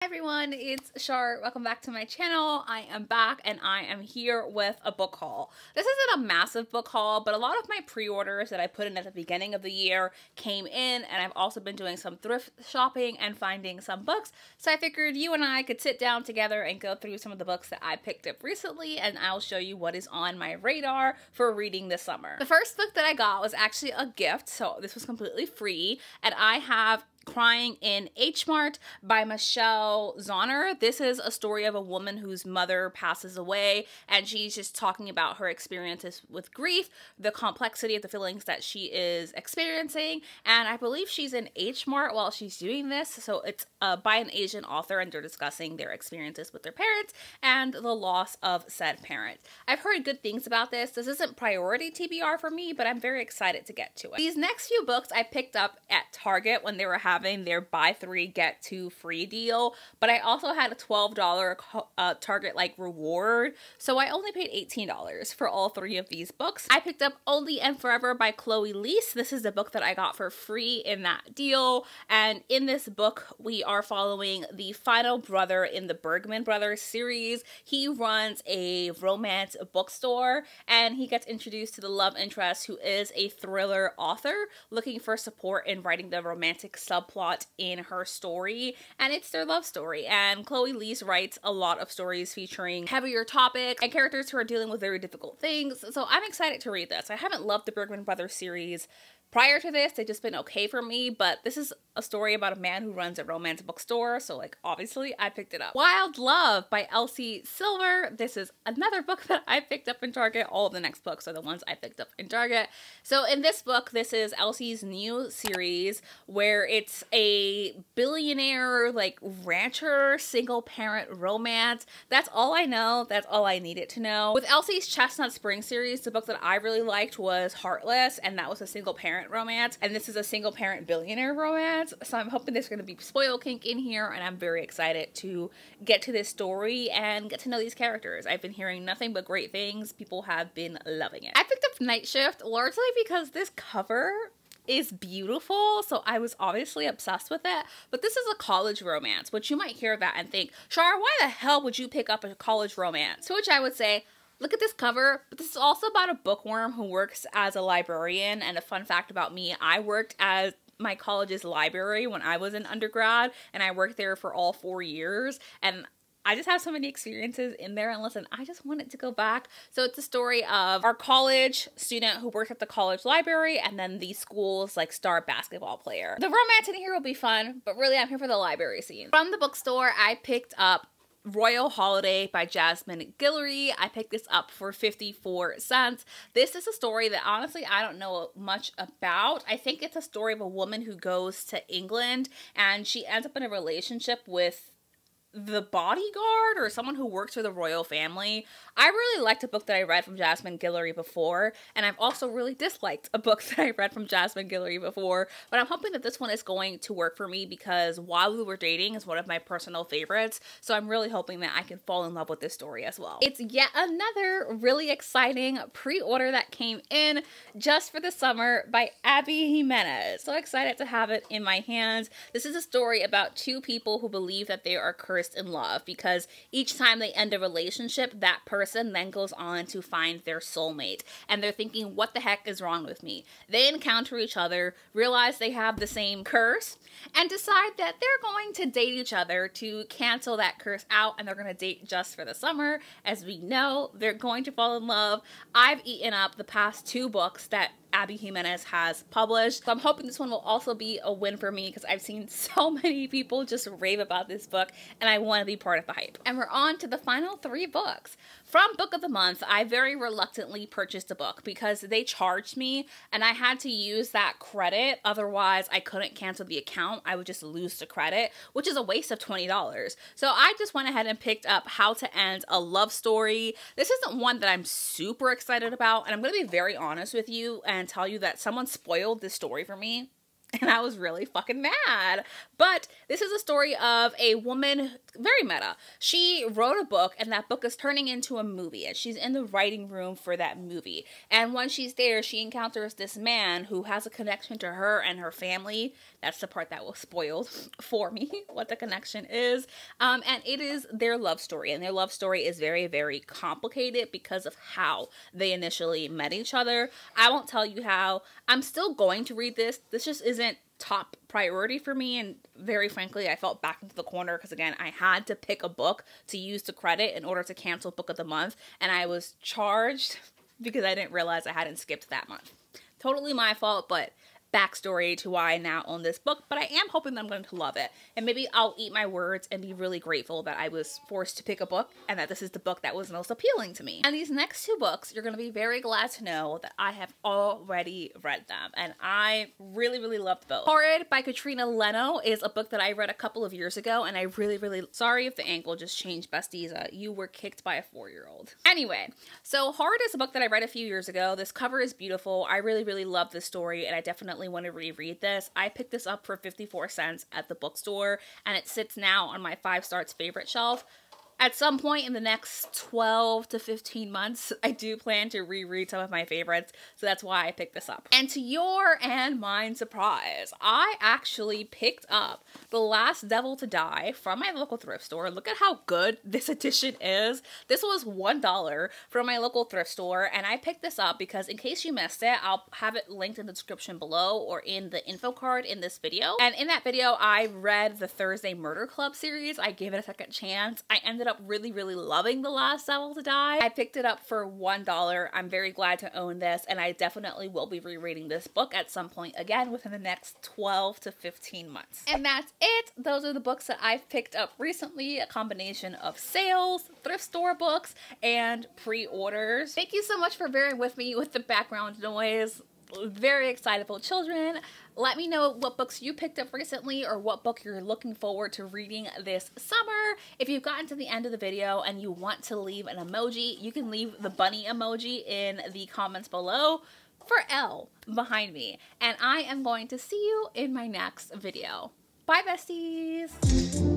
Hi everyone, it's Shar. Welcome back to my channel. I am back and I am here with a book haul. This isn't a massive book haul, but a lot of my pre-orders that I put in at the beginning of the year came in, and I've also been doing some thrift shopping and finding some books. So I figured you and I could sit down together and go through some of the books that I picked up recently, and I'll show you what is on my radar for reading this summer. The first book that I got was actually a gift, so this was completely free, and I have Crying in H Mart by Michelle Zauner. This is a story of a woman whose mother passes away, and she's just talking about her experiences with grief, the complexity of the feelings that she is experiencing, and I believe she's in H Mart while she's doing this, so it's by an Asian author, and they're discussing their experiences with their parents and the loss of said parent. I've heard good things about this. This isn't priority TBR for me, but I'm very excited to get to it. These next few books I picked up at Target when they were having their buy 3 get 2 free deal, but I also had a $12 Target reward, so I only paid $18 for all 3 of these books. I picked up Only and Forever by Chloe Leese. This is the book that I got for free in that deal, and in this book we are following the final brother in the Bergman Brothers series. He runs a romance bookstore, and he gets introduced to the love interest, who is a thriller author looking for support in writing the romantic subplot in her story, and it's their love story. And Chloe Leese writes a lot of stories featuring heavier topics and characters who are dealing with very difficult things, so I'm excited to read this. I haven't loved the Bergman Brothers series prior to this. They've just been okay for me, but this is a story about a man who runs a romance bookstore, so obviously I picked it up. Wild Love by Elsie Silver. This is another book that I picked up in Target. All of the next books are the ones I picked up in Target. So in this book, this is Elsie's new series where it's a billionaire rancher single parent romance. That's all I know. That's all I needed to know. With Elsie's Chestnut Spring series, the book that I really liked was Heartless, and that was a single parent romance, and this is a single parent billionaire romance, so I'm hoping there's going to be spoil kink in here, and I'm very excited to get to this story and get to know these characters. I've been hearing nothing but great things. People have been loving it. I picked up Night Shift largely because this cover is beautiful, so I was obviously obsessed with it, but this is a college romance, which you might hear that and think, Shar, why the hell would you pick up a college romance? To which I would say, look at this cover, but this is also about a bookworm who works as a librarian. And a fun fact about me, I worked at my college's library when I was in undergrad, and I worked there for all 4 years, and I just have so many experiences in there, and listen, I just wanted to go back. So it's a story of our college student who works at the college library, and then the school's star basketball player. The romance in here will be fun, but really I'm here for the library scene. From the bookstore, I picked up Royal Holiday by Jasmine Guillory. I picked this up for 54 cents. This is a story that honestly I don't know much about. I think it's a story of a woman who goes to England and she ends up in a relationship with the bodyguard or someone who works for the royal family. I really liked a book that I read from Jasmine Guillory before, and I've also really disliked a book that I read from Jasmine Guillory before, but I'm hoping that this one is going to work for me because While We Were Dating is one of my personal favorites, so I'm really hoping that I can fall in love with this story as well. It's yet another really exciting pre-order that came in just for the summer by Abby Jimenez. So excited to have it in my hands. This is a story about 2 people who believe that they are cursed in love, because each time they end a relationship, that person then goes on to find their soulmate, and they're thinking, what the heck is wrong with me? They encounter each other, realize they have the same curse, and decide that they're going to date each other to cancel that curse out, and they're going to date just for the summer. As we know, they're going to fall in love. I've eaten up the past 2 books that Abby Jimenez has published, so I'm hoping this one will also be a win for me because I've seen so many people just rave about this book and I want to be part of the hype. And we're on to the final 3 books. From Book of the Month, I very reluctantly purchased a book because they charged me and I had to use that credit, otherwise I couldn't cancel the account. I would just lose the credit, which is a waste of $20. So I just went ahead and picked up How to End a Love Story. This isn't one that I'm super excited about, and I'm going to be very honest with you and tell you that someone spoiled this story for me. And I was really fucking mad. But this is a story of a woman very meta. She wrote a book, and that book is turning into a movie, and she's in the writing room for that movie. And when she's there, she encounters this man who has a connection to her and her family. That's the part that was spoiled for me, what the connection is. And it is their love story, and their love story is very, very complicated because of how they initially met each other. I won't tell you how. I'm still going to read this. This just isn't top priority for me, and very frankly I felt back into the corner because again I had to pick a book to use the credit in order to cancel book of the month, and I was charged because I didn't realize I hadn't skipped that month. Totally my fault, but backstory to why I now own this book, but I am hoping that I'm going to love it, and maybe I'll eat my words and be really grateful that I was forced to pick a book and that this is the book that was most appealing to me. And these next two books, you're going to be very glad to know that I have already read them, and I really, really loved both. Horrid by Katrina Leno is a book that I read a couple of years ago, and I really, sorry if the ankle just changed, besties. You were kicked by a 4-year-old. Anyway, so Horrid is a book that I read a few years ago. This cover is beautiful. I really love this story, and I definitely want to reread this. I picked this up for 54 cents at the bookstore, and it sits now on my 5 Stars favorite shelf. At some point in the next 12 to 15 months, I do plan to reread some of my favorites, so that's why I picked this up. And to your and mine surprise, I actually picked up The Last Devil to Die from my local thrift store. Look at how good this edition is. This was $1 from my local thrift store, and I picked this up because in case you missed it, I'll have it linked in the description below or in the info card in this video. And in that video, I read the Thursday Murder Club series. I gave it a second chance. I ended up really loving The Last Devil to Die. I picked it up for $1. I'm very glad to own this, and I definitely will be rereading this book at some point again within the next 12 to 15 months. And that's it. Those are the books that I've picked up recently, a combination of sales, thrift store books, and pre-orders. Thank you so much for bearing with me with the background noise. Very excitable children. Let me know what books you picked up recently or what book you're looking forward to reading this summer. If you've gotten to the end of the video and you want to leave an emoji, you can leave the bunny emoji in the comments below for L behind me. And I am going to see you in my next video. Bye, besties!